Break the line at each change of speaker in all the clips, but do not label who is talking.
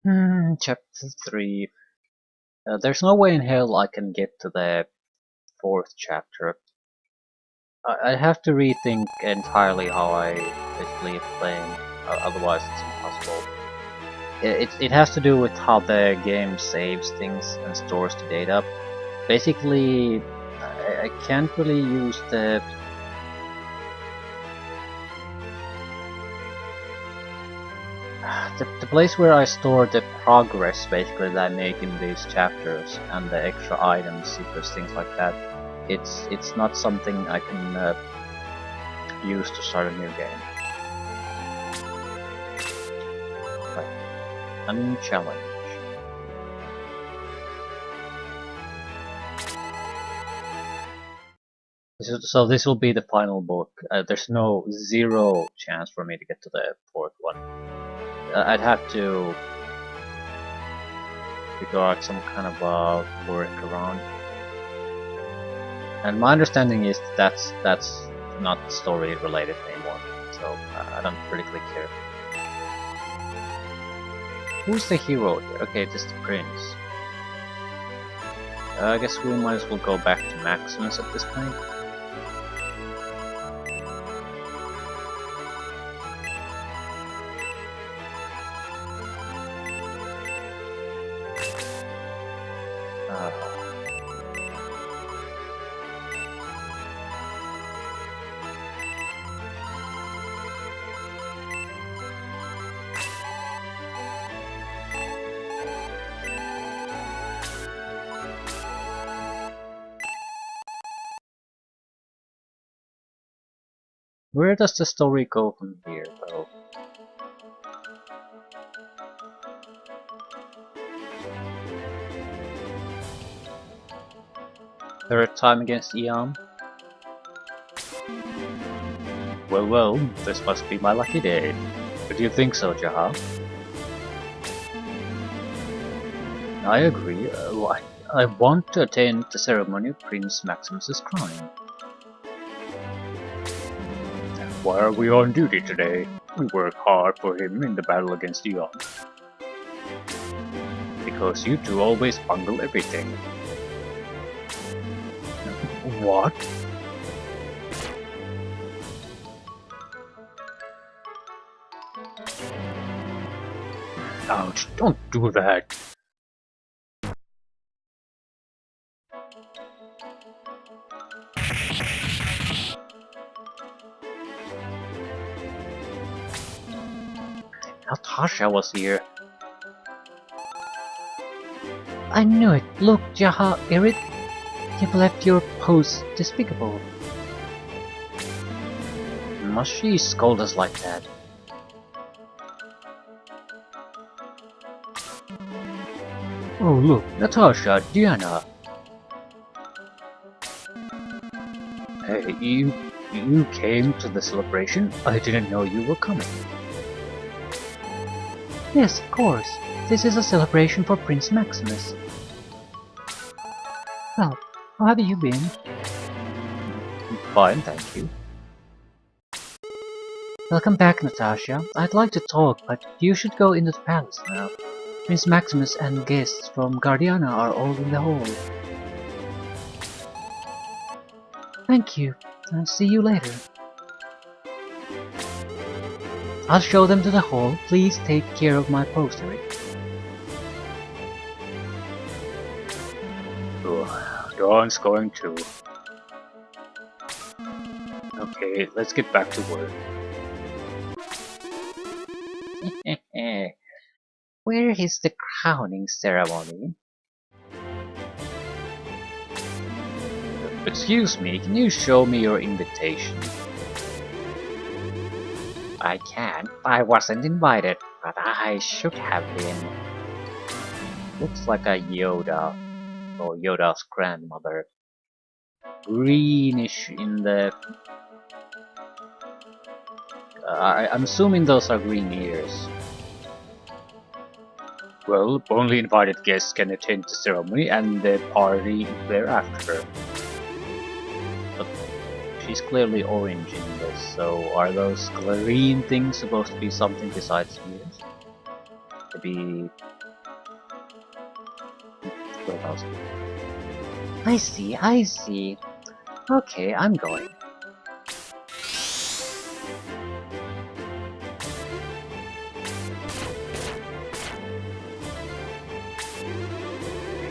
Chapter 3. There's no way in hell I can get to the fourth chapter. I have to rethink entirely how I basically playing, otherwise it's impossible. It has to do with how the game saves things and stores the data. Basically, I can't really use the place where I store the progress basically that I make in these chapters and the extra items, secrets, things like that. It's not something I can use to start a new game. But a new challenge. So this will be the final book. There's no zero chance for me to get to the fourth one. I'd have to figure out some kind of a workaround. And my understanding is that's not story related anymore, so I don't particularly care. Who's the hero here? Okay, it is the prince. I guess we might as well go back to Maximus at this point. Where does the story go from here, though? Third time against Eon? Well, this must be my lucky day. Do you think so, Jaha? I agree. I want to attend the ceremony of Prince Maximus's crown. Why are we on duty today? We work hard for him in the battle against Eon. Because you two always bungle everything. What? Ouch, don't do that. Natasha was here. I knew it. Look, Jaha, Erit, you've left your post despicable. Must she scold us like that? Oh look, Natasha, Diana. Hey, you came to the celebration? I didn't know you were coming. Yes, of course. This is a celebration for Prince Maximus. Well, how have you been? Fine, thank you. Welcome back, Natasha. I'd like to talk, but you should go into the palace now. Prince Maximus and guests from Guardiana are all in the hall. Thank you. I'll see you later. I'll show them to the hall. Please take care of my poster. Dawn's going to. Okay, let's get back to work. Where is the crowning ceremony? Excuse me, can you show me your invitation? I can. I wasn't invited, but I should have been. Looks like a Yoda, or Yoda's grandmother. Greenish in the... I'm assuming those are green ears. Well, only invited guests can attend the ceremony and the party thereafter. But she's clearly orange in this, so are those green things supposed to be something besides ears? Maybe 12,000. I see, I see. Okay, I'm going.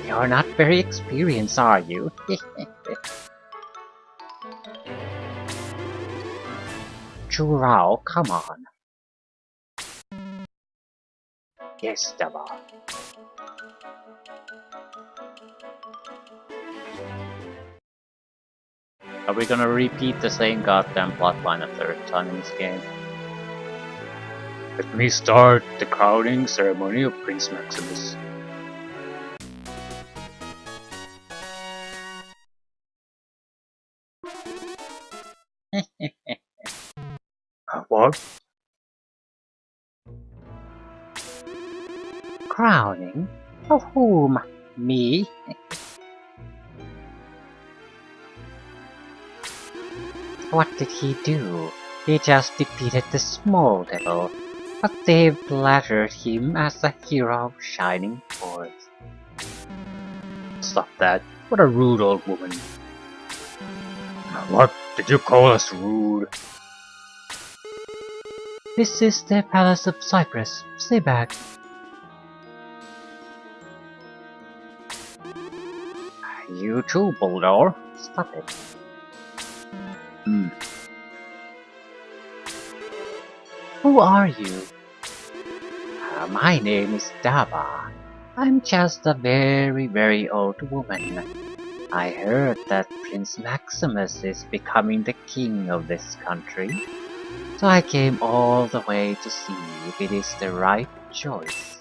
You're not very experienced, are you? Churao, come on. Yes, Dava. Are we gonna repeat the same goddamn plotline a third time in this game? Let me start the crowning ceremony of Prince Maximus. What? Crowning? Of whom? Me? What did he do? He just defeated the small devil, but they flattered him as a hero of shining forth. Stop that. What a rude old woman. What? Did you call us rude? This is the Palace of Cyprus. Stay back. You too, Bulldor. Stop it. Who are you? My name is Dava. I'm just a very old woman. I heard that Prince Maximus is becoming the king of this country, so I came all the way to see if it is the right choice.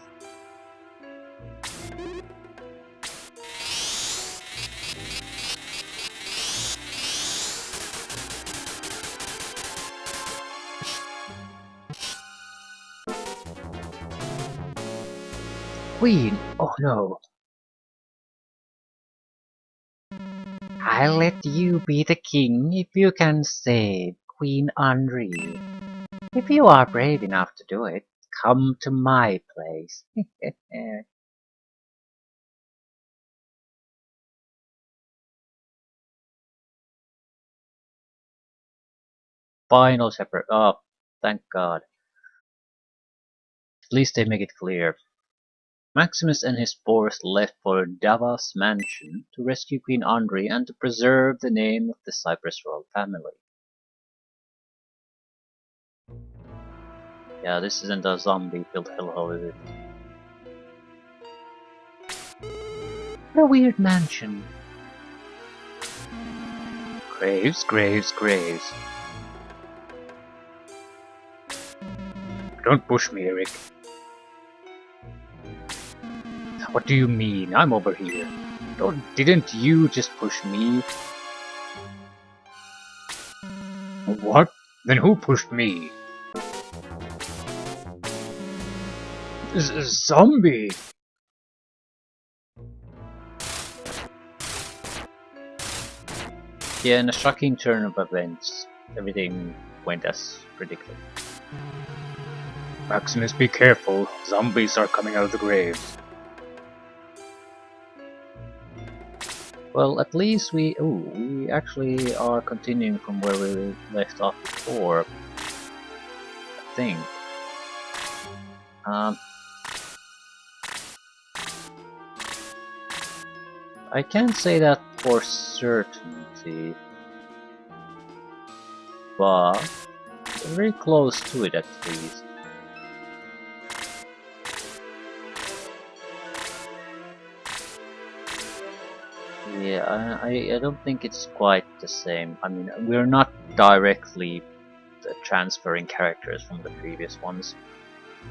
Queen! Oh no! I'll let you be the king if you can save Queen Henri. If you are brave enough to do it, come to my place. Final chapter. Oh, thank God. At least they make it clear. Maximus and his force left for Dava's mansion to rescue Queen Henri and to preserve the name of the Cyprus royal family. Yeah, this isn't a zombie-filled hellhole, is it? What a weird mansion. Graves, graves, graves. Don't push me, Eric. What do you mean? I'm over here. Didn't you just push me? What? Then who pushed me? Zombie! Yeah, in a shocking turn of events, everything went as predicted. Maximus, be careful. Zombies are coming out of the graves. Well, at least we actually are continuing from where we left off before. I think. I can't say that for certainty, but very close to it at least. Yeah, I don't think it's quite the same. I mean, we're not directly transferring characters from the previous ones.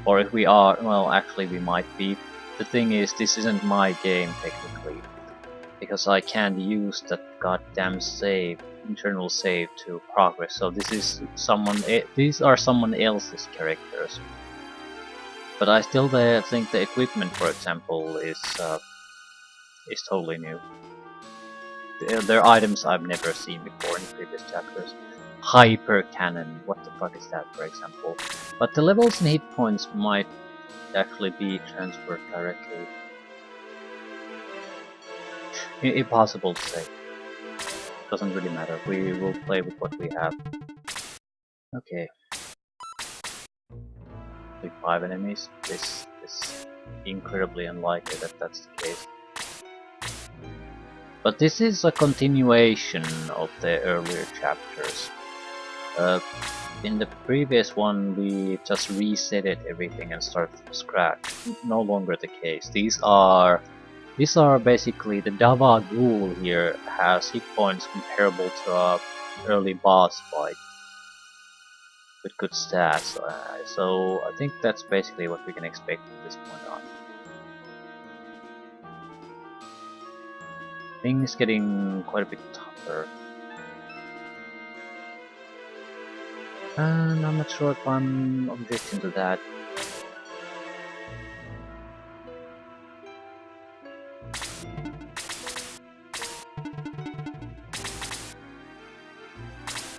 Or if we are, well, actually we might be. The thing is, this isn't my game technically, because I can't use that goddamn save, internal save to progress. So this is these are someone else's characters. But I still think the equipment, for example, is totally new. They're items I've never seen before in previous chapters. Hyper cannon, what the fuck is that, for example? But the levels and hit points might actually be transferred directly. Impossible to say. Doesn't really matter. We will play with what we have. Okay. Only 5 enemies. This is incredibly unlikely that that's the case. But this is a continuation of the earlier chapters. In the previous one we just resetted everything and started from scratch. No longer the case. These are basically the Dava Ghoul here has hit points comparable to a early boss fight with good stats. So I think that's basically what we can expect from this point on. Things getting quite a bit tougher. And I'm not sure if I'm objecting to that.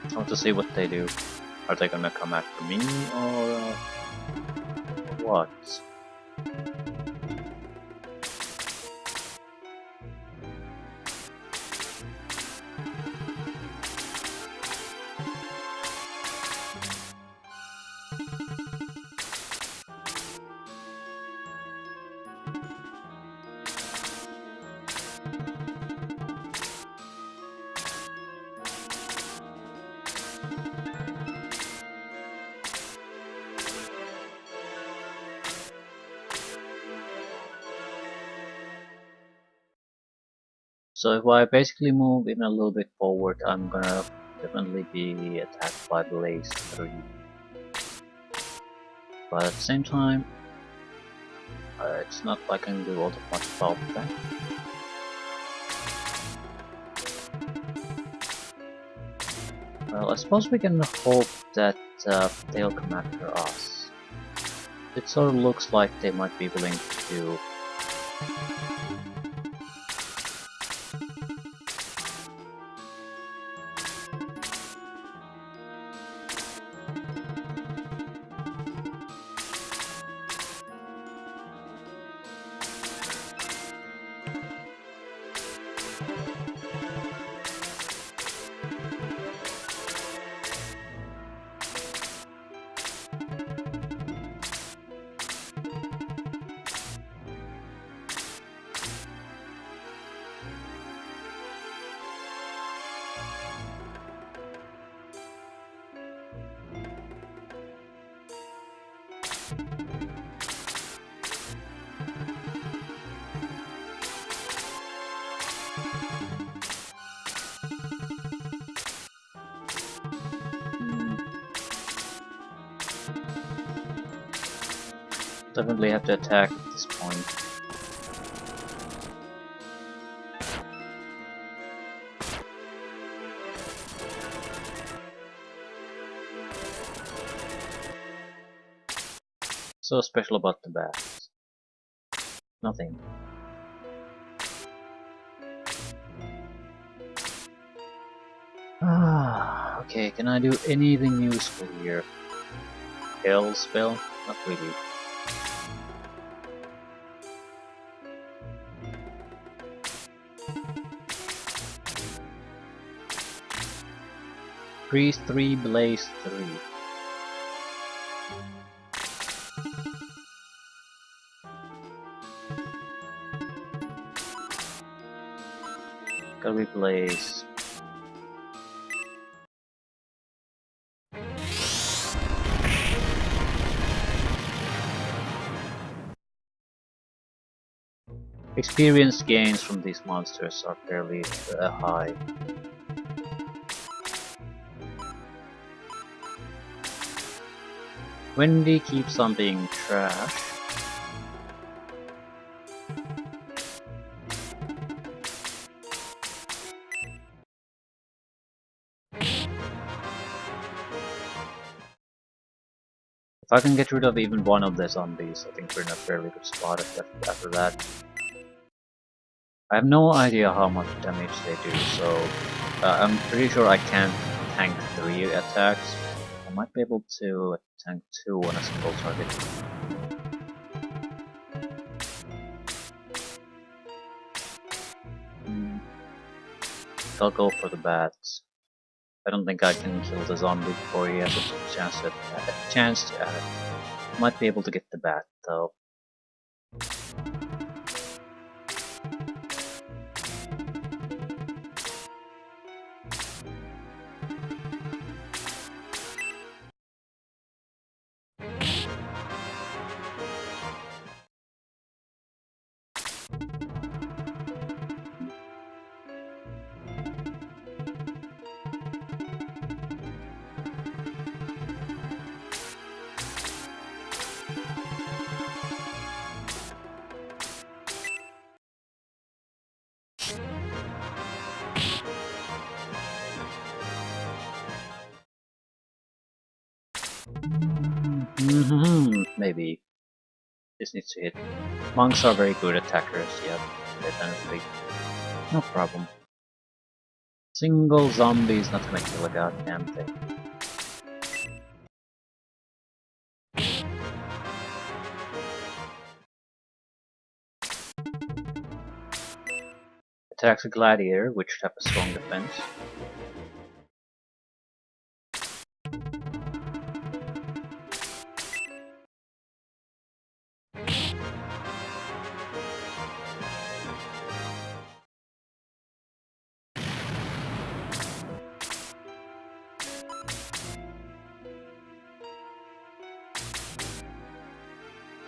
I want to see what they do. Are they gonna come after me or what? So if I basically move even a little bit forward, I'm gonna definitely be attacked by Blaze 3. But at the same time, it's not like I can do all that much about that. Well, I suppose we can hope that they'll come after us. It sort of looks like they might be willing to do. Definitely have to attack at this point. So special about the bats? Nothing. Ah, okay, can I do anything useful here? Hell spell? Not really. Freeze 3, Blaze 3. Gotta be Blaze. Experience gains from these monsters are fairly high. Wendy keeps on being trash. If I can get rid of even one of the zombies, I think we're in a fairly good spot after that. I have no idea how much damage they do, so I'm pretty sure I can't tank 3 attacks. I might be able to tank 2 on a single target. I'll go for the bats. I don't think I can kill the zombie before he has a chance to add. Might be able to get the bat though. Maybe. This needs to hit. Monks are very good attackers, yeah, definitely. No problem. Single zombie is not gonna kill a goddamn thing. Attacks a gladiator, which should have a strong defense.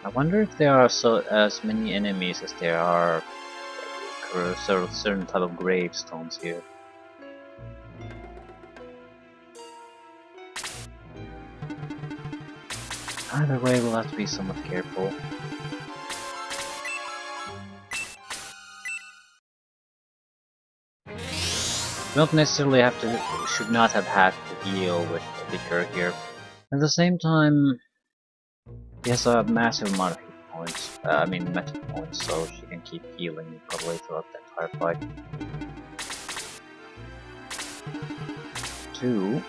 I wonder if there are as many enemies as there are certain type of gravestones here. Either way, we'll have to be somewhat careful. We don't necessarily should not have had to heal with the Vicar here. At the same time, he has a massive amount of hit points, I mean meta points, so she can keep healing probably throughout the entire fight. 2.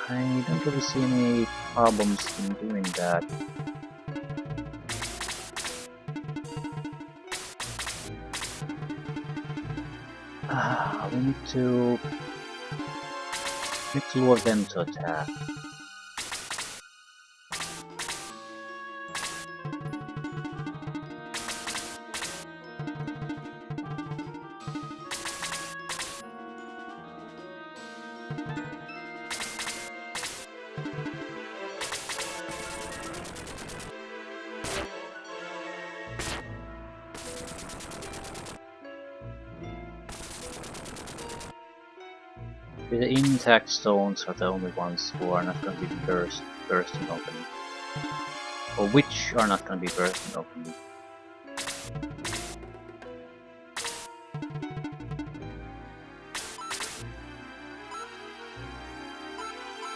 I don't really see any problems in doing that. We need to lure them to attack. The intact stones are the only ones who are not going to be bursting open. Or which are not going to be bursting open.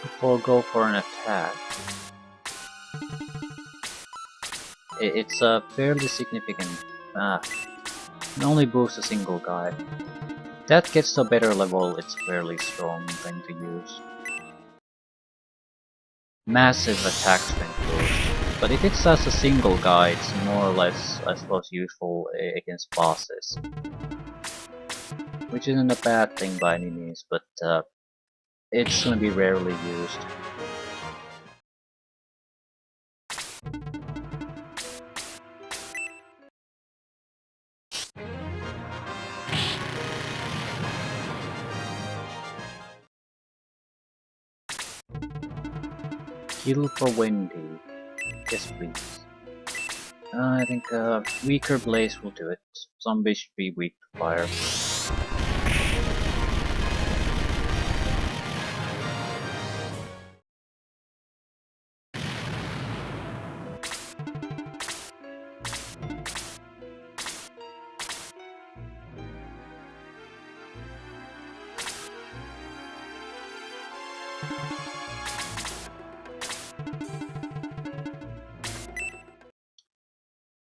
Before go for an attack. It's a fairly significant. Can only boost a single guy. That gets to a better level, it's a fairly strong thing to use. Massive attack strength boost. But if it's just a single guy, it's more or less, I suppose, useful against bosses. Which isn't a bad thing by any means, but it's gonna be rarely used. Heal for Wendy. Yes, please. I think weaker blaze will do it. Zombies should be weak to fire.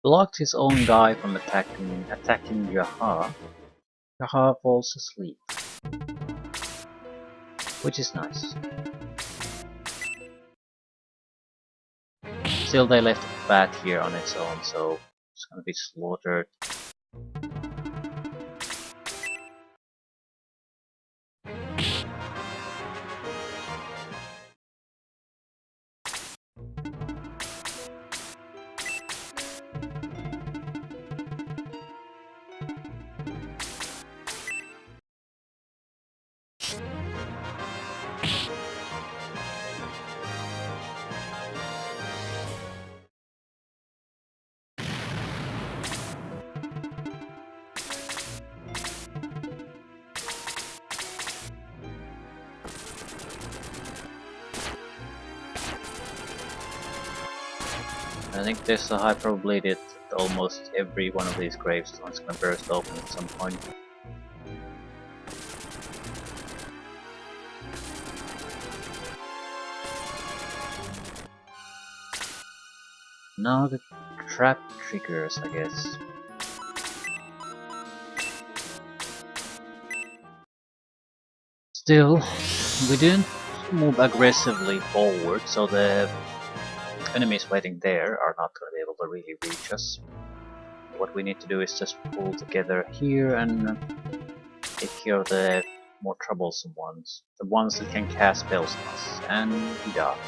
Blocked his own guy from attacking Jaha. Jaha falls asleep. Which is nice. Still they left the bat here on its own, so it's gonna be slaughtered. I think there's a high probability that almost every one of these gravestones can burst open at some point. Now the trap triggers, I guess. Still, we didn't move aggressively forward, so the enemies waiting there are not going to be able to really reach us. What we need to do is just pull together here and take care of the more troublesome ones. The ones that can cast spells on us, and dodge.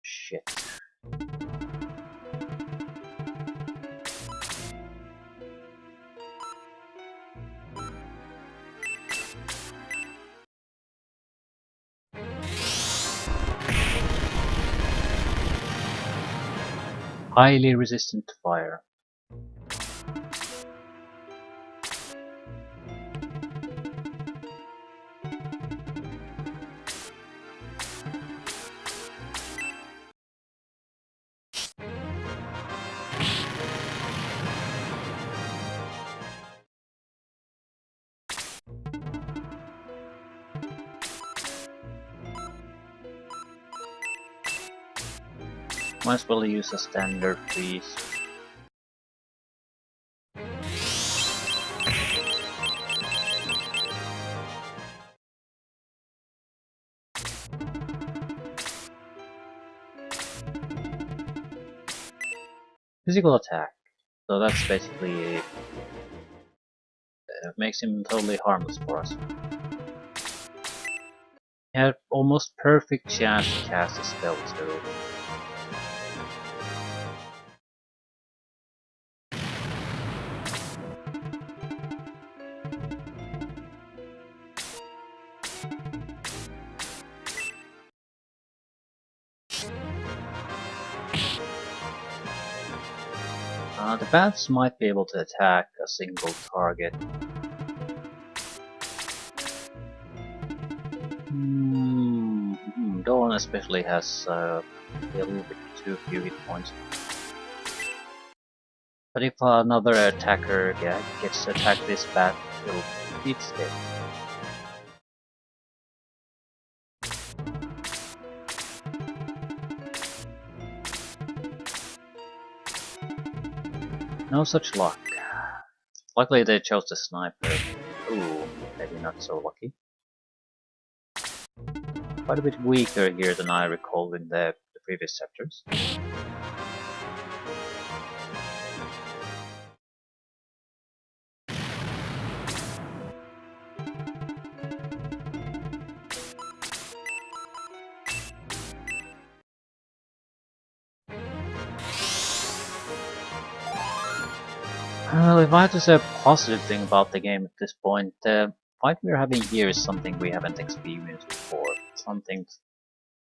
Shit. Highly resistant to fire. Might as well use a standard freeze. Physical attack. So that's basically makes him totally harmless for us. He had almost perfect chance to cast a spell too. The bats might be able to attack a single target. Dawn especially has a little bit too few hit points. But if another attacker gets to attack this bat, it's dead. No such luck. Luckily they chose the sniper. Ooh, maybe not so lucky. Quite a bit weaker here than I recall in the previous chapters. Well, if I had to say a positive thing about the game at this point, the fight we're having here is something we haven't experienced before. Something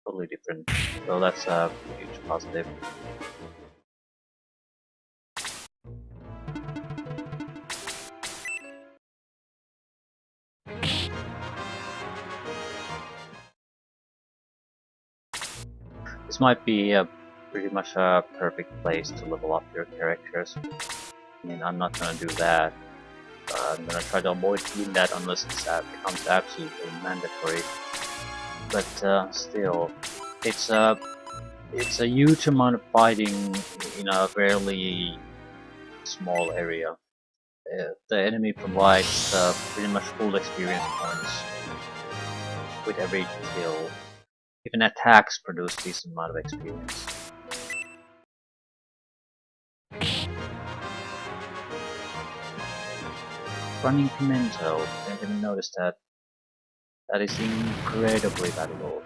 totally different. So that's a huge positive. This might be pretty much a perfect place to level up your characters. I mean, I'm not gonna do that. I'm gonna try to avoid doing that unless it becomes absolutely mandatory. But still, it's a huge amount of fighting in a fairly small area. The enemy provides pretty much full experience points with every kill. Even attacks produce decent amount of experience. Running pimento, I didn't even notice that. That is incredibly valuable.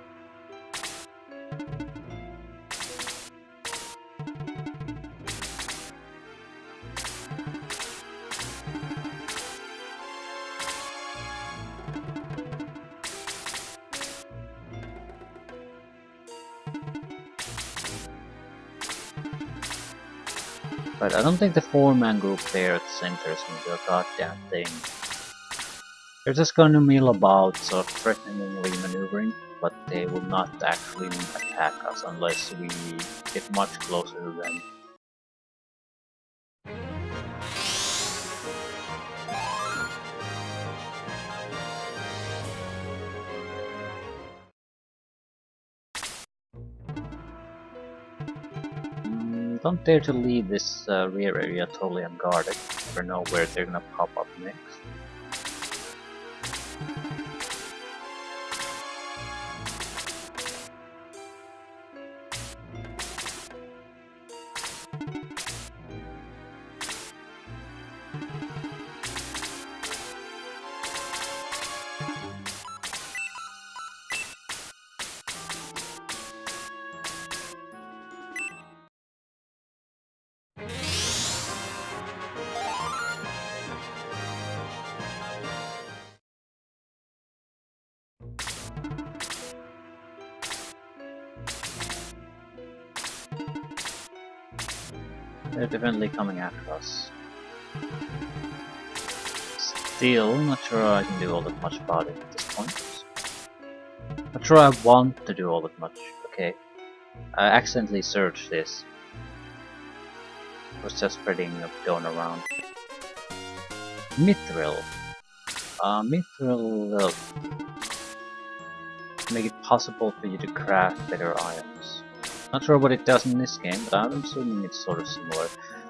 But I don't think the 4-man group there at the center is gonna do a goddamn thing. They're just gonna mill about, sort of threateningly maneuvering, but they will not actually attack us unless we get much closer to them. Don't dare to leave this rear area totally unguarded. Never know where they're gonna pop up next. They're definitely coming after us. Still, not sure I can do all that much about it at this point. Not sure I want to do all that much. Okay. I accidentally searched this. It was just spreading a dawn around. Mithril. Mithril make it possible for you to craft better items. Not sure what it does in this game, but I'm assuming it's sort of similar.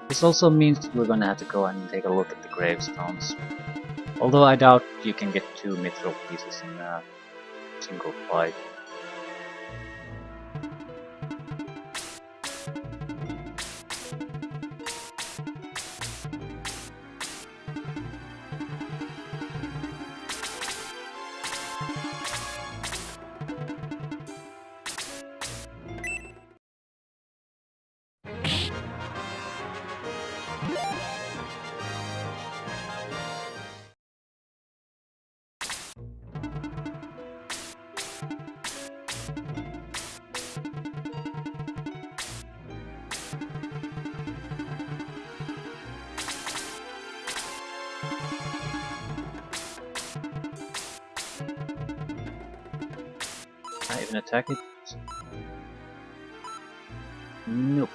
This also means that we're gonna have to go and take a look at the gravestones. Although I doubt you can get 2 mithril pieces in a single fight. Can I even attack it? Nope.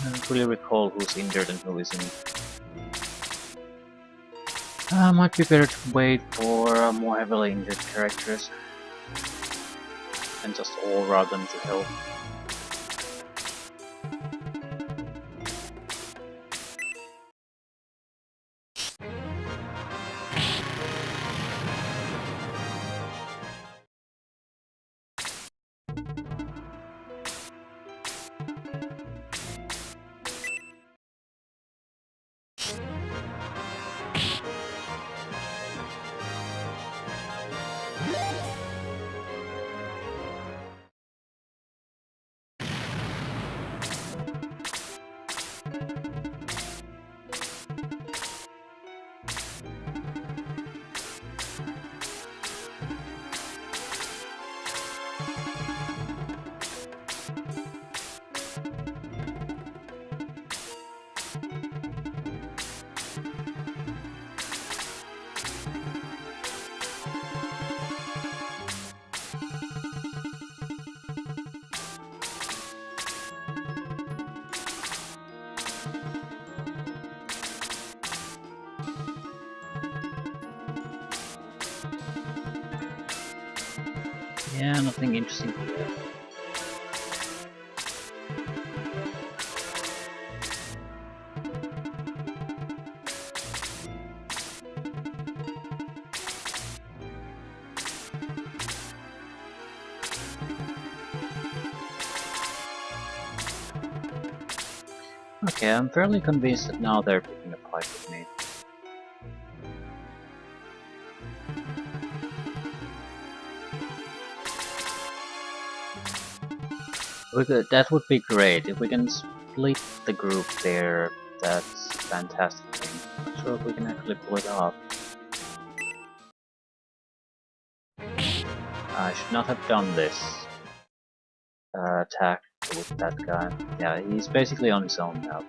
I don't really recall who's injured and who isn't. Might be better to wait for more heavily injured characters and just all route them to help. Yeah, nothing interesting here. Okay, I'm fairly convinced that now they're picking a fight with me. That would be great. If we can split the group there, that's a fantastic thing. Not sure if we can actually pull it off. I should not have done this attack with that guy. Yeah, he's basically on his own now.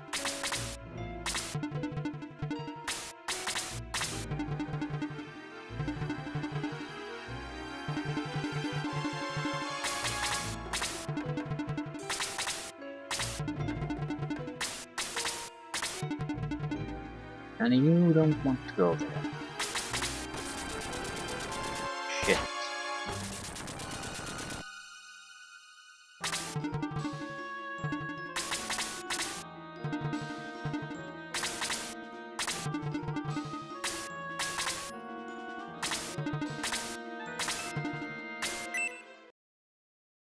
And you don't want to go there. Shit.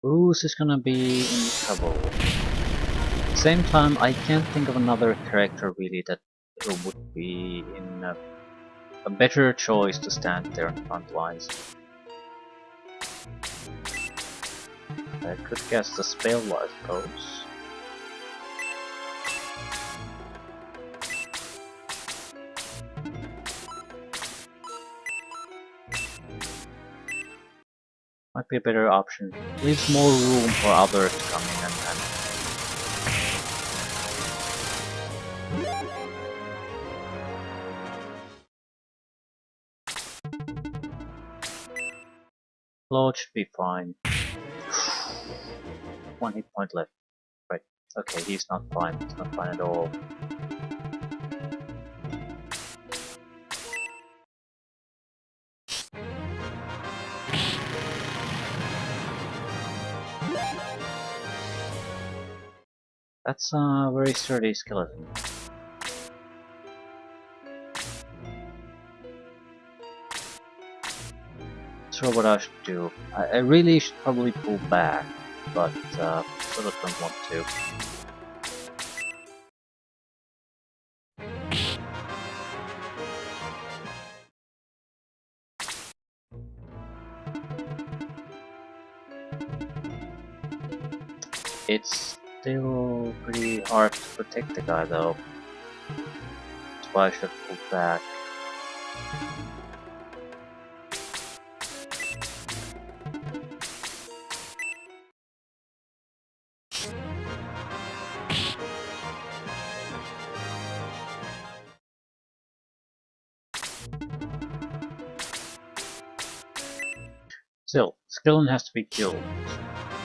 Bruce is gonna be in trouble. At the same time, I can't think of another character really that who would be in a better choice to stand there in the front lines. I could guess the spell, I suppose. Might be a better option. Leaves more room for others to come in and Lord should be fine. 1 hit point left. Right. Okay, he's not fine. He's not fine at all. That's a very sturdy skeleton. Not sure what I should do. I really should probably pull back, but sort of don't want to. It's still pretty hard to protect the guy though. That's why I should pull back. Still, skeleton has to be killed. No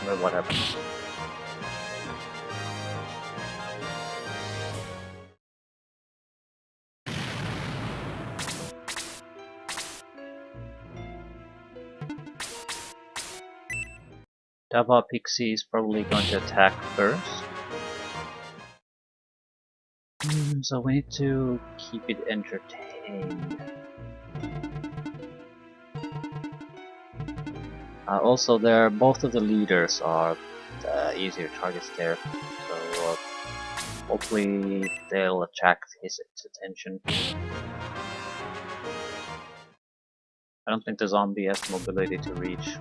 matter what happens. Dava Pixie is probably going to attack first. So we need to keep it entertained. Also, both of the leaders are easier targets there, so hopefully they'll attract his attention. I don't think the zombie has the mobility to reach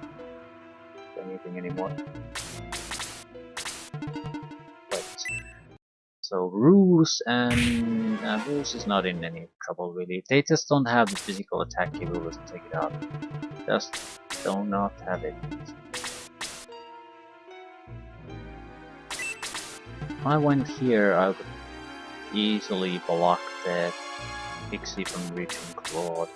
anything anymore. Right. So Roos and Roos is not in any trouble really. They just don't have the physical attack capability to take it out. Just do not have it. If I went here, I could easily block the Pixie from reaching Claude.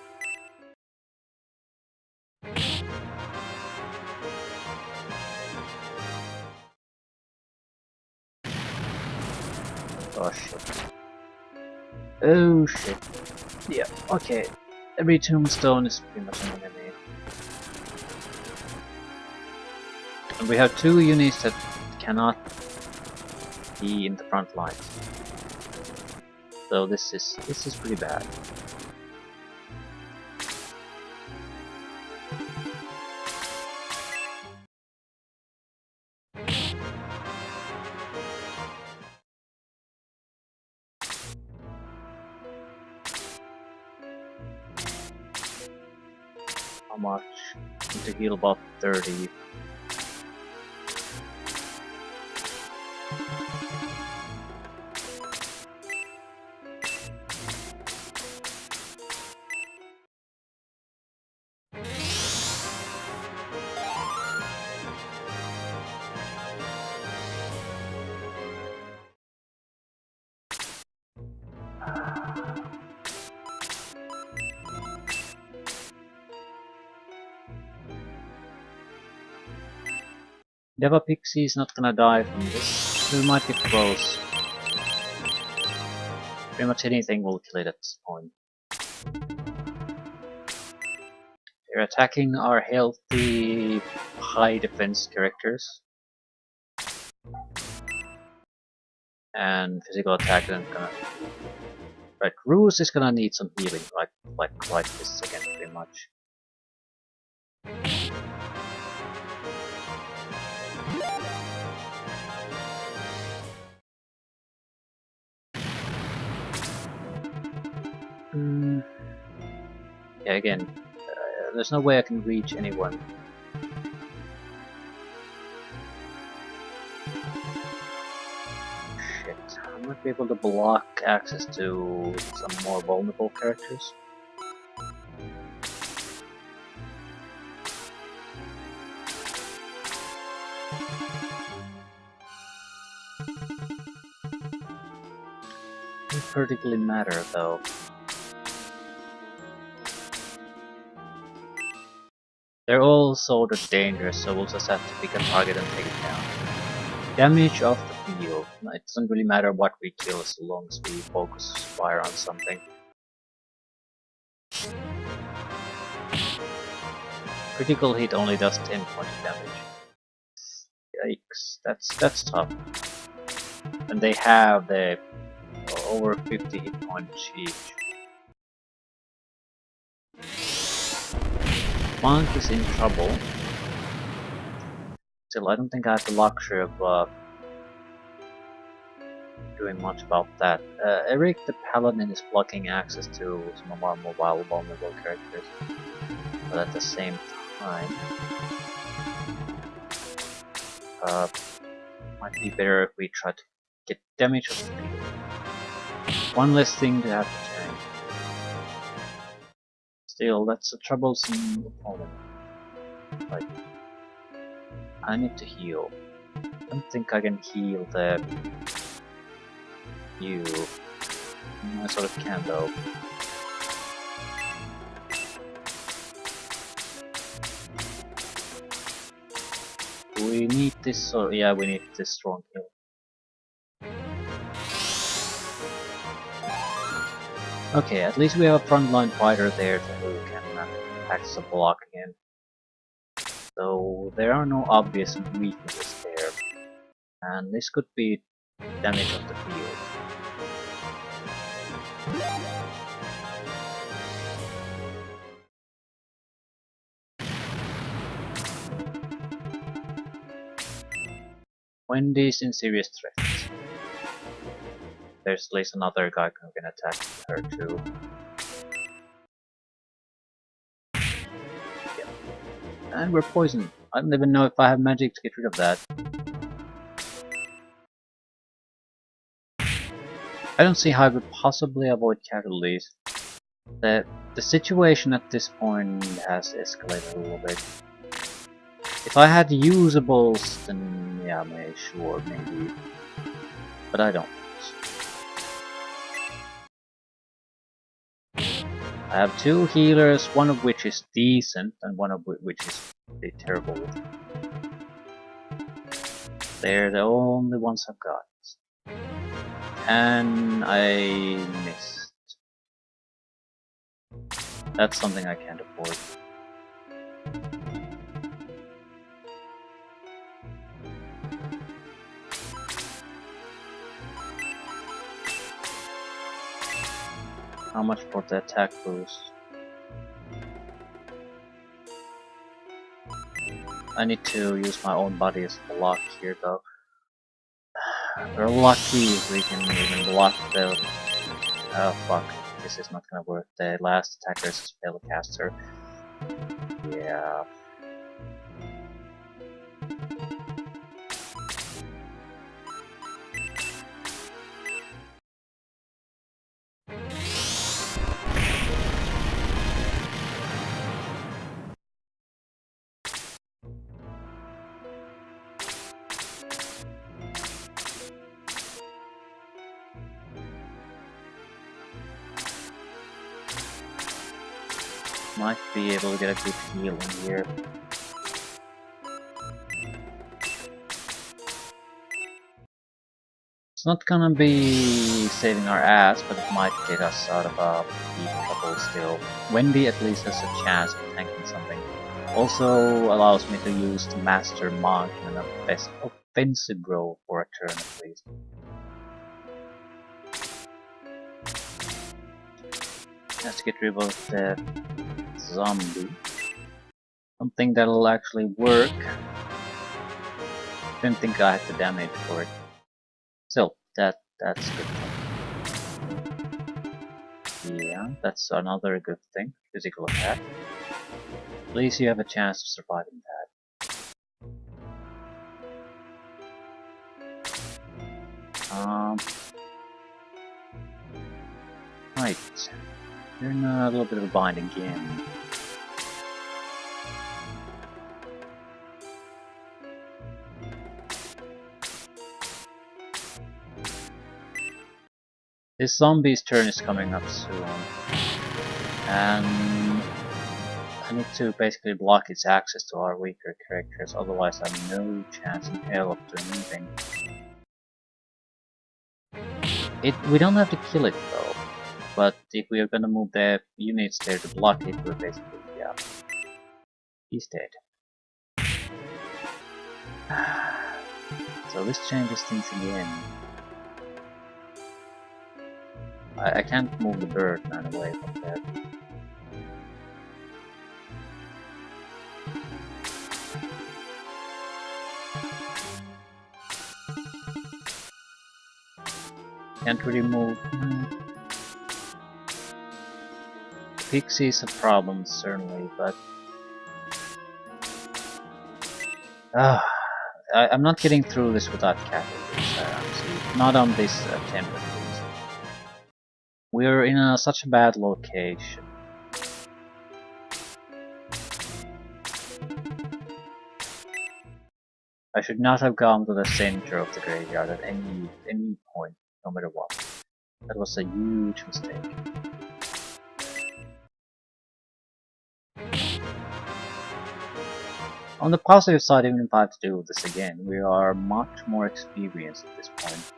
Oh shit. Oh shit. Yeah, okay. Every tombstone is pretty much an enemy. And we have 2 units that cannot be in the front lines. So this is pretty bad. How much? Need to heal about 30. Deva Pixie is not gonna die from this. We might get close. Pretty much anything will kill it at this point. They're attacking our healthy, high defense characters. And physical attack isn't gonna... Right, Ruse is gonna need some healing, like this second, pretty much. Yeah, again, there's no way I can reach anyone. Shit, I might be able to block access to some more vulnerable characters. Doesn't particularly matter though. They're all sort of dangerous, so we'll just have to pick a target and take it down. Damage off the field. It doesn't really matter what we kill as long as we focus fire on something. Critical hit only does 10 point damage. Yikes, that's tough. And they have the over 50 hit points each. Monk is in trouble. Still, I don't think I have the luxury of doing much about that. Eric the Paladin is blocking access to some of our mobile vulnerable characters. But at the same time, might be better if we try to get damage on the field. One less thing to have to tank. Still, that's a troublesome opponent. Like, I need to heal. I don't think I can heal the... you. I sort of can though. We need this, or yeah, we need this strong heal. Okay, at least we have a frontline fighter there who can practice a block again. So there are no obvious weaknesses there, and this could be damage of the field. Wendy's in serious threat. There's at least another guy who can attack her too. Yeah. And we're poisoned. I don't even know if I have magic to get rid of that. I don't see how I could possibly avoid casualties. The situation at this point has escalated a little bit. If I had usables, then yeah, maybe. But I don't. I have two healers, one of which is decent, and one of which is pretty terrible. They're the only ones I've got. And I missed. That's something I can't afford. How much for the attack boost? I need to use my own body as a block here though. We're lucky if we can even block the... oh fuck, this is not gonna work. The last attacker is a spellcaster. Yeah. Might be able to get a good heal in here. It's not gonna be saving our ass, but it might get us out of a deep trouble still. Wendy at least has a chance of tanking something. Also allows me to use the Master Monk in an offensive role for a turn at least. Let's get rid of the zombie. Something that'll actually work. Didn't think I had the damage for it. Still, that's good. Yeah, that's another good thing. Physical attack. At least you have a chance of surviving that. Right. You're in a little bit of a bind again. This zombie's turn is coming up soon. And I need to basically block its access to our weaker characters, otherwise I have no chance in hell of doing anything. We don't have to kill it though, but if we are gonna move the units there to block it, we're basically, yeah. He's dead. So this changes things again. I can't move the bird man away from that. Can't really move. Pixie's a problem, certainly, but I'm not getting through this without cavalry. Not on this attempt at least. We're in such a bad location. I should not have gone to the center of the graveyard at any point, no matter what. That was a huge mistake. On the positive side, even if I have to do this again, we are much more experienced at this point.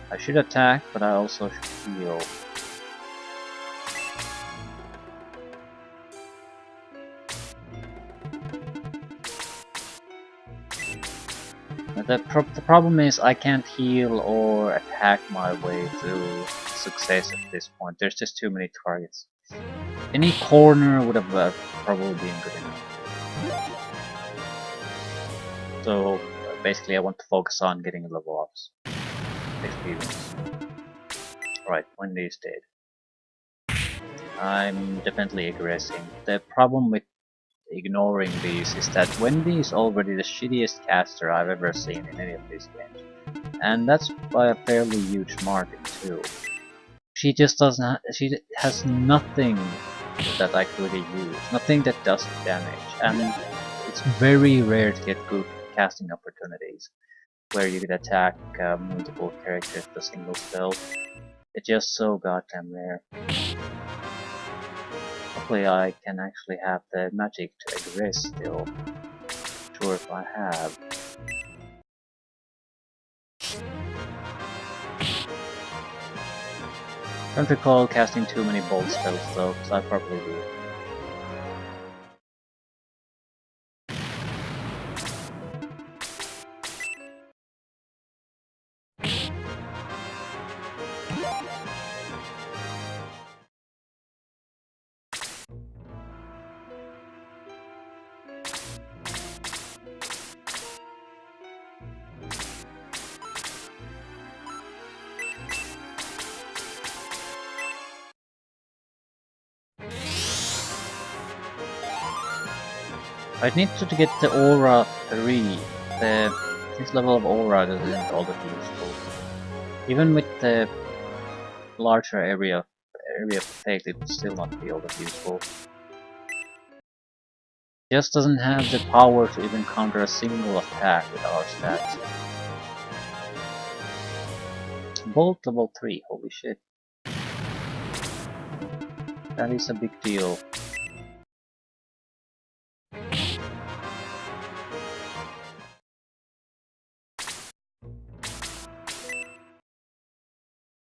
I should attack, but I also should heal. The problem is I can't heal or attack my way to success at this point. There's just too many targets. Any corner would have probably been good enough. So basically I want to focus on getting level ups. Experience. Right, Wendy is dead. I'm definitely aggressing. The problem with ignoring these is that Wendy is already the shittiest caster I've ever seen in any of these games. And that's by a fairly huge margin too. She just doesn't she has nothing that I could really use. Nothing that does damage. And it's very rare to get good casting opportunities where you could attack multiple characters with a single spell. It's just so goddamn rare. Hopefully I can actually have the magic to aggress still. Not sure if I have. Don't recall casting too many bolt spells though, because I probably do. I need to get the Aura 3. This level of Aura isn't all that useful. Even with the larger area of effect, it would still not be all that useful. Just doesn't have the power to even counter a single attack with our stats. Bolt level 3, holy shit. That is a big deal.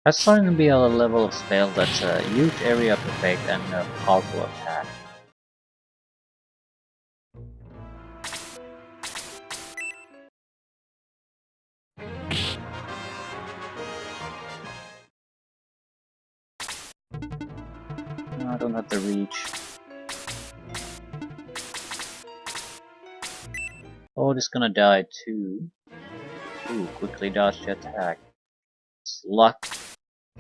That's starting to be a level of spell that's a huge area of effect and a powerful attack. No, I don't have the reach. Oh, it's gonna die too. Ooh, quickly dodge the attack. Luck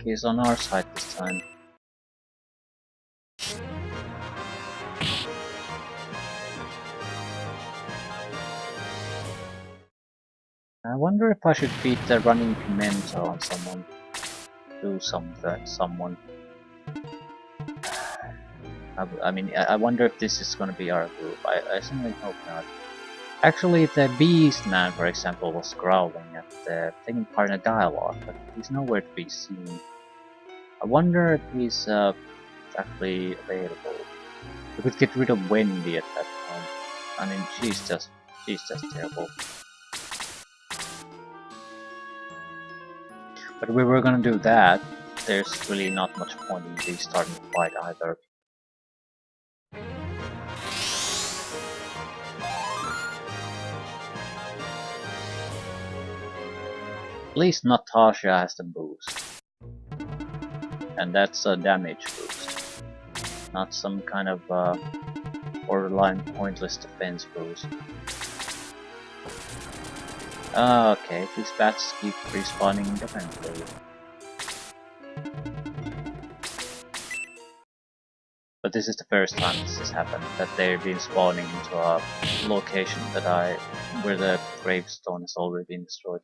is on our side this time. I wonder if I should beat the running pimento on someone. Do someone. I wonder if this is gonna be our group. I certainly hope not. Actually, the Beast Man, for example, was growling at taking part in a dialogue, but he's nowhere to be seen. I wonder if he's actually available. We could get rid of Wendy at that point. I mean, she's just terrible. But if we were gonna do that, there's really not much point in restarting the fight either. At least Natasha has the boost. And that's a damage boost. Not some kind of borderline pointless defense boost. Okay, these bats keep respawning indefinitely. But this is the first time this has happened, that they've been spawning into a location where the gravestone has already been destroyed.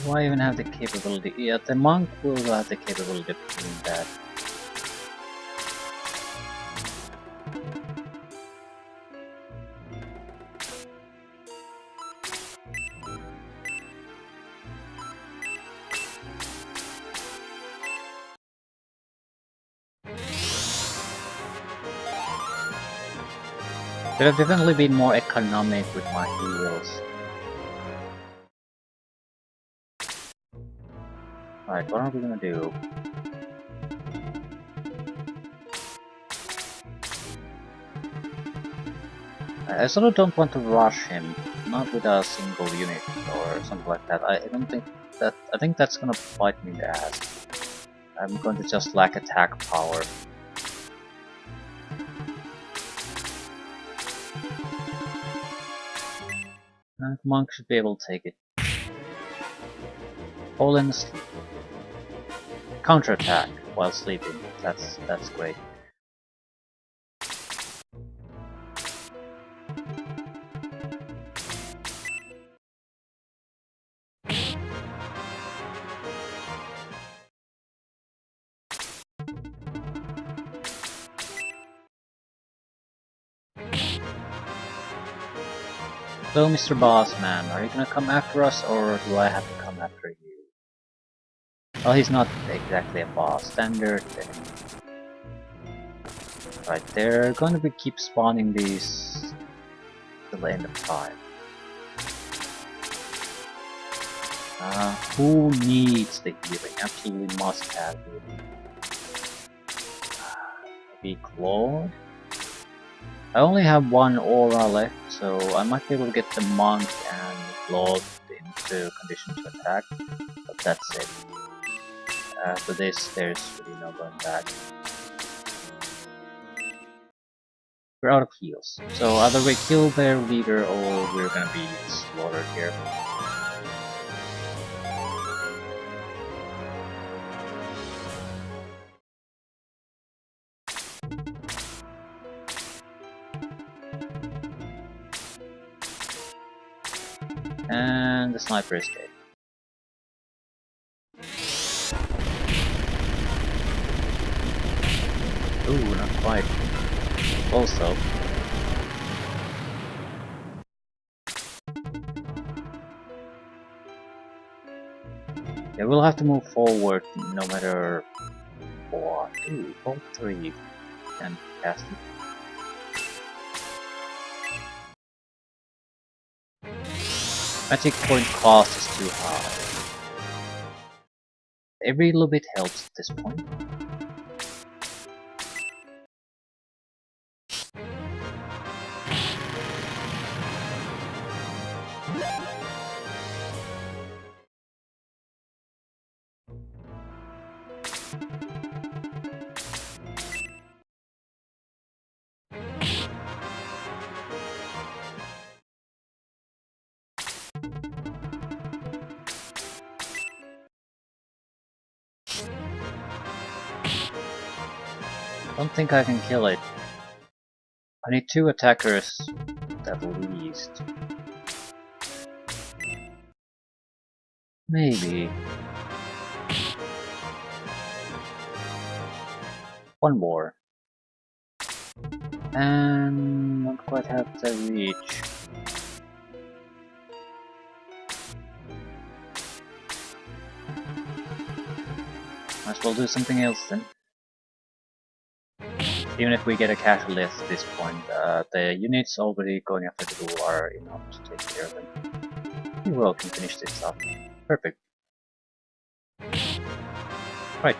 Do I even have the capability? Yeah, the monk will have the capability of doing that. Could have definitely been more economic with my heals. Alright, what are we gonna do? I sort of don't want to rush him, not with a single unit or something like that. I think that's gonna bite me in the ass. I'm going to just lack attack power. Monk should be able to take it. Fall in asleep. Counterattack while sleeping. That's great. So, Mr. Bossman, are you gonna come after us, or do I have to come after you? Well, he's not exactly a boss. Standard enemy. Right, they're going to keep spawning these till the end of time. Who needs the healing? Absolutely must have healing. Maybe Claude? I only have one aura left, so I might be able to get the monk and Claude into condition to attack, but that's it. After this, there's really no going back. We're out of heals, so either we kill their leader or we're gonna be slaughtered here. And the sniper is dead. Ooh, not quite. Also. Yeah, we'll have to move forward no matter what. Ooh, all three. And cast it. Magic point cost is too high. Every little bit helps at this point. Don't think I can kill it. I need 2 attackers at least. Maybe. 1 more. And not quite have the reach. Might as well do something else then. Even if we get a casualty at this point, the units already going after the ghoul are enough to take care of them. We will can finish this up. Perfect. Right.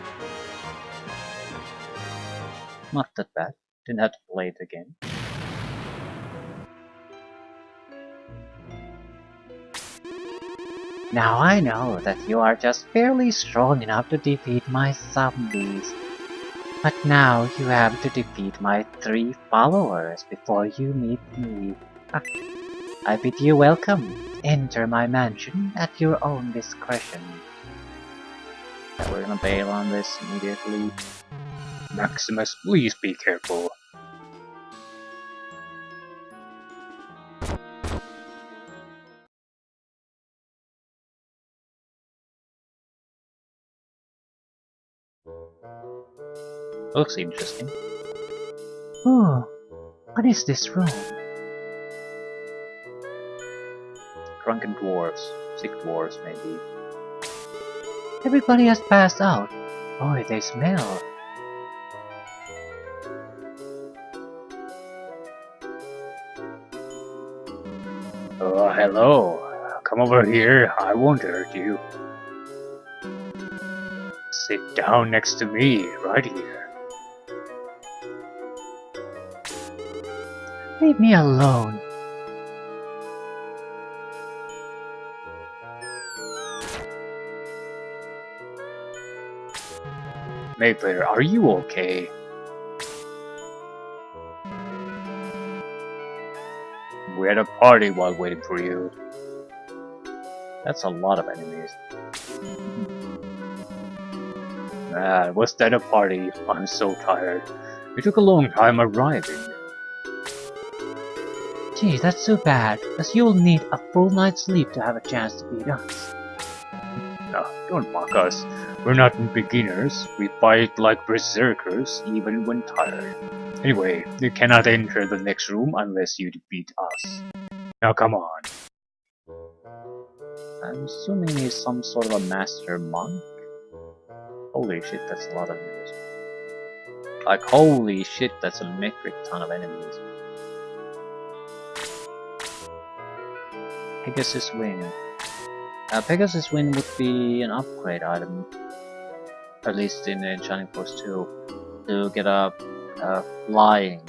Not that bad. Didn't have to play it again. Now I know that you are just barely strong enough to defeat my zombies. But now you have to defeat my 3 followers before you meet me. I bid you welcome. Enter my mansion at your own discretion. We're gonna bail on this immediately. Maximus, please be careful. Looks interesting. Oh, what is this room? Drunken dwarves, sick dwarves maybe. Everybody has passed out. Boy, they smell. Oh, hello. Come over here, I won't hurt you. Sit down next to me, right here. Leave me alone. Mayplayer, are you okay? We had a party while waiting for you. That's a lot of enemies. Was that a party? I'm so tired. It took a long time arriving. Gee, that's too bad, as you'll need a full night's sleep to have a chance to beat us. No, don't mock us. We're not beginners. We fight like berserkers, even when tired. Anyway, you cannot enter the next room unless you defeat us. Now come on. I'm assuming he's some sort of a master monk. Holy shit, that's a lot of enemies. Like, holy shit, that's a metric ton of enemies. Pegasus Wing. Pegasus Wing would be an upgrade item, at least in Shining Force 2, to get a flying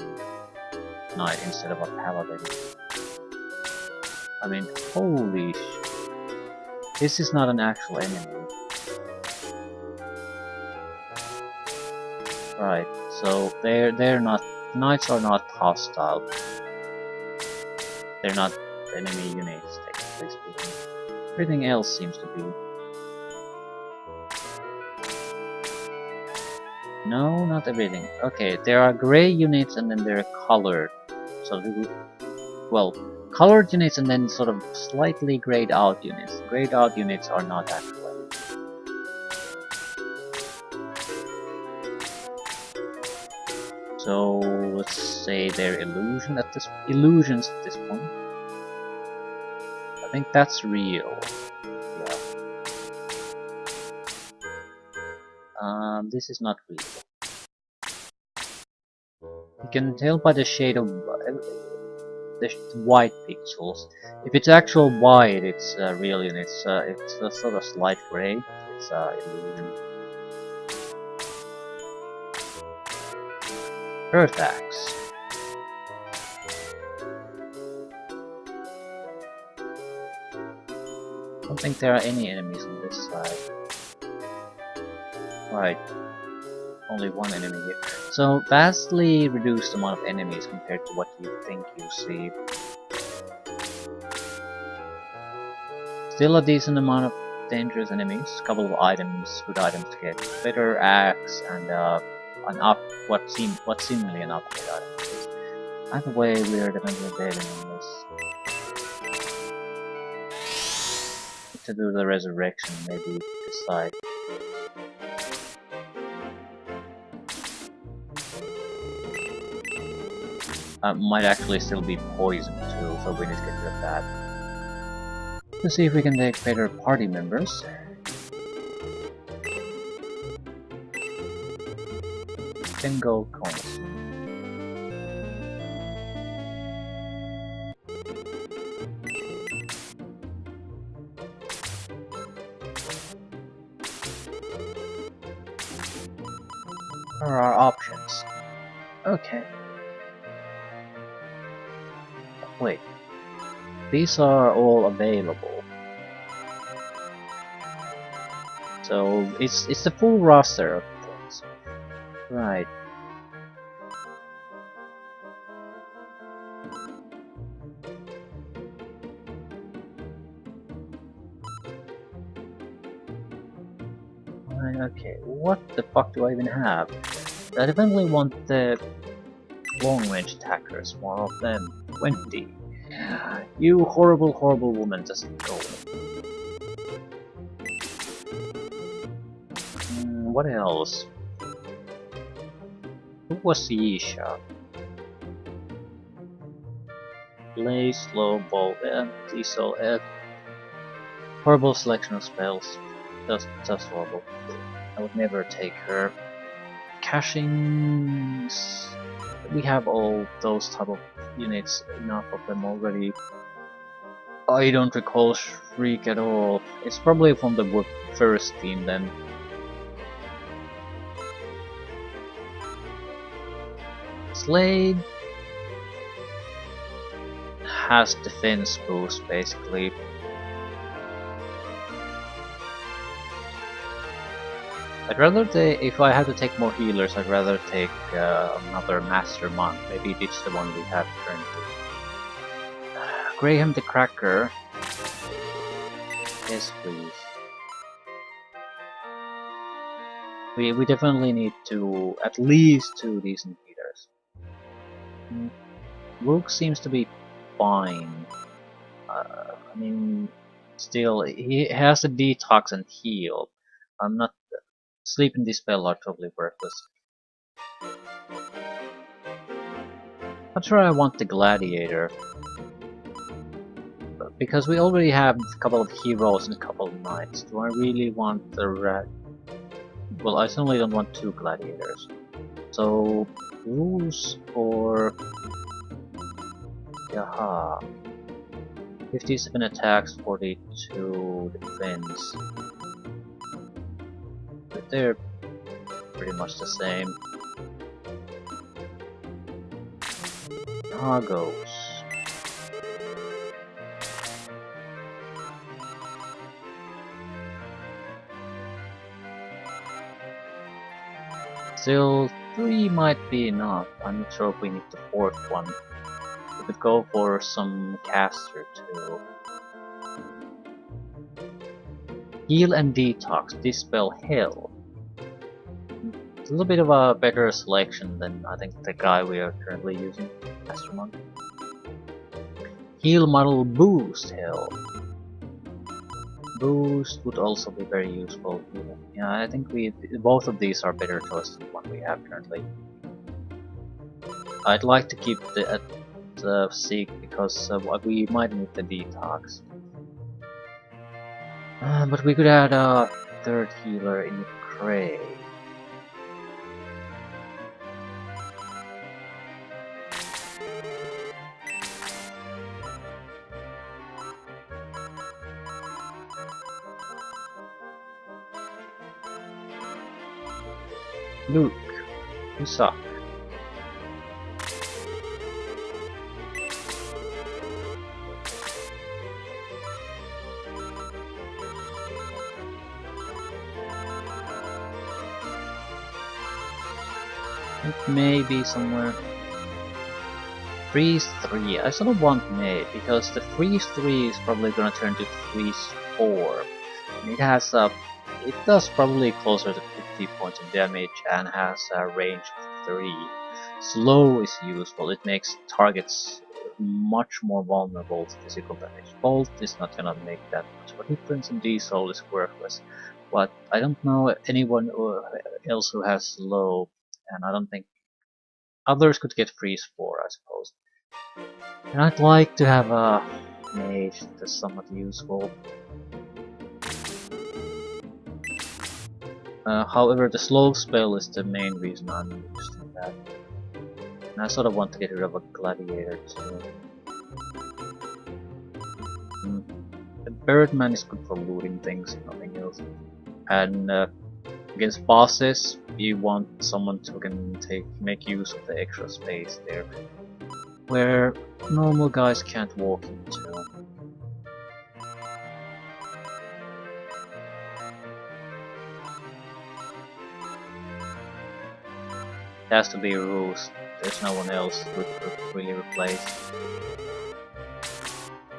knight instead of a paladin. I mean, holy shit. This is not an actual enemy. Right, so they're not, knights are not hostile. They're not enemy units, technically speaking. Everything else seems to be. No, not everything. Okay, there are gray units and then they're colored. So, well, colored units and then sort of slightly grayed out units. Grayed out units are not actual. So let's say they're illusions at this point. I think that's real. Yeah. This is not real. You can tell by the shade of the white pixels. If it's actual white, it's real, and it's a sort of slight gray. It's illusion. Earth Axe. I don't think there are any enemies on this side. Right. Only one enemy here. So, vastly reduced amount of enemies compared to what you think you see. Still a decent amount of dangerous enemies. A couple of items, good items to get. Better axe and what seemingly an upgrade item. Either way, we are definitely dead in this. To do the resurrection, maybe decide. Might actually still be poison too, so we need to get rid of that. Let's see if we can take better party members. 10 gold coins. What are our options? Okay. Wait. These are all available. So it's the full roster of things. Right. Okay, what the fuck do I even have? I definitely want the long-range attackers, more of them. 20. You horrible, horrible woman, just go. What else? Who was Yisha? Blaze, slow, bolt, diesel, horrible selection of spells. Just horrible. I would never take her. Cachings. We have all those type of units, enough of them already. I don't recall Shriek at all. It's probably from the first team then. Slade has defense boost basically. I'd rather if I had to take more healers, I'd rather take another Master Monk. Maybe ditch the one we have currently. Graham the Cracker. Yes, please. We definitely need at least 2 decent healers. Rook seems to be fine. I mean, still, he has a detox and heal. I'm not. Sleep and Dispel are totally worthless. Not sure I want the Gladiator. Because we already have a couple of heroes and a couple of knights. Do I really want the red? Well, I certainly don't want 2 gladiators. So, rules for... Yaha. 57 attacks, 42 defense. But they're pretty much the same. Argos. Still, 3 might be enough. I'm not sure if we need the 4th one. We could go for some caster too. Heal and Detox, Dispel Hell. It's a little bit of a better selection than I think the guy we are currently using, Master Monk. Heal model boost, hell. Boost would also be very useful. Yeah, I think both of these are better choices than what we have currently. I'd like to keep the Seek because we might need the detox. But we could add a third healer in Cray. Luke, you suck. It may be somewhere. Freeze 3. I sort of want May because the Freeze 3 is probably gonna turn to Freeze 4. And it has it does probably closer to 50 points of damage and has a range of 3. Slow is useful, it makes targets much more vulnerable to physical damage. Bolt is not gonna make that much of a difference, and D-Soul is worthless. But I don't know anyone else who has slow, and I don't think others could get Freeze 4, I suppose. And I'd like to have a mage that's somewhat useful. However, the slow spell is the main reason I'm using that. And I sort of want to get rid of a gladiator too. The Birdman is good for looting things, nothing else. And against bosses, you want someone who can make use of the extra space there, where normal guys can't walk into. It has to be Roos. There's no one else who could really replace.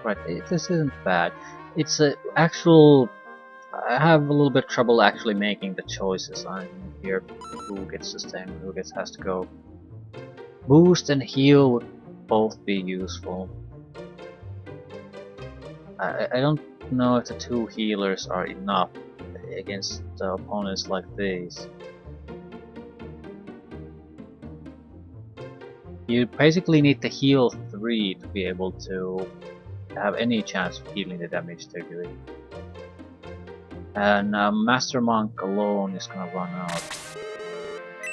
Right, this isn't bad. It's a actual. I have a little bit trouble actually making the choices on here. Who gets sustained, who has to go. Boost and heal would both be useful. I don't know if the 2 healers are enough against opponents like these. You basically need to heal 3 to be able to have any chance of healing the damage they're doing. And Master Monk alone is gonna run out.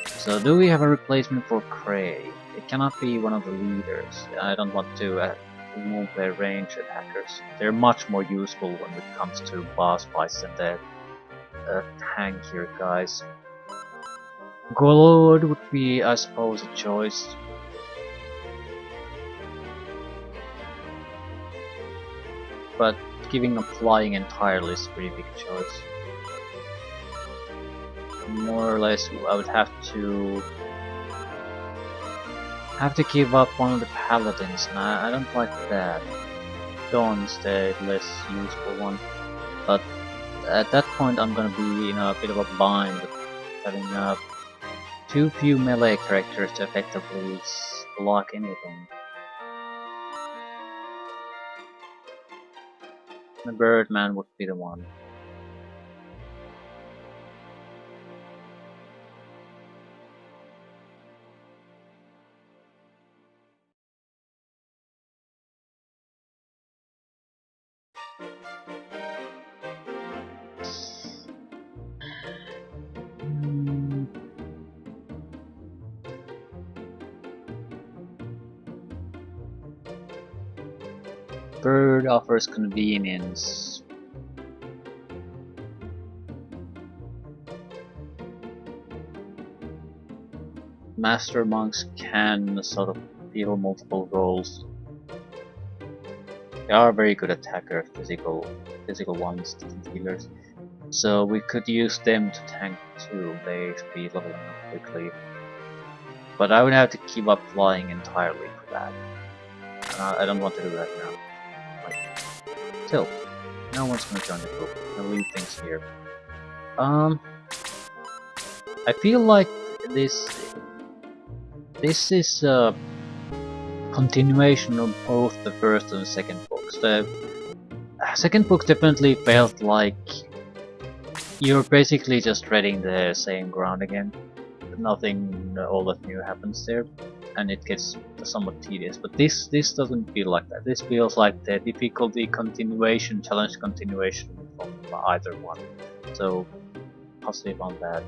So do we have a replacement for Cray? It cannot be one of the leaders. I don't want to remove their range attackers. They're much more useful when it comes to boss fights than the tankier guys. Golod would be, I suppose, a choice. But giving up flying entirely is a pretty big choice. More or less, I would have to give up one of the paladins, and I don't like that. Dawn's the less useful one, but at that point I'm gonna be in a bit of a bind with having too few melee characters to effectively block anything. The Birdman would be the one. Bird offers convenience. Master monks can sort of fill multiple roles. They are very good attackers, physical ones, healers. So we could use them to tank too. They should be leveling up quickly. But I would have to keep up flying entirely for that. I don't want to do that now. Still, no one's gonna join the group. I'll leave things here. I feel like this is continuation of both the first and second books. The second book definitely felt like you're basically just treading the same ground again. Nothing all that new happens there, and it gets somewhat tedious. But this doesn't feel like that. This feels like the difficulty continuation, challenge continuation from either one. So positive on that.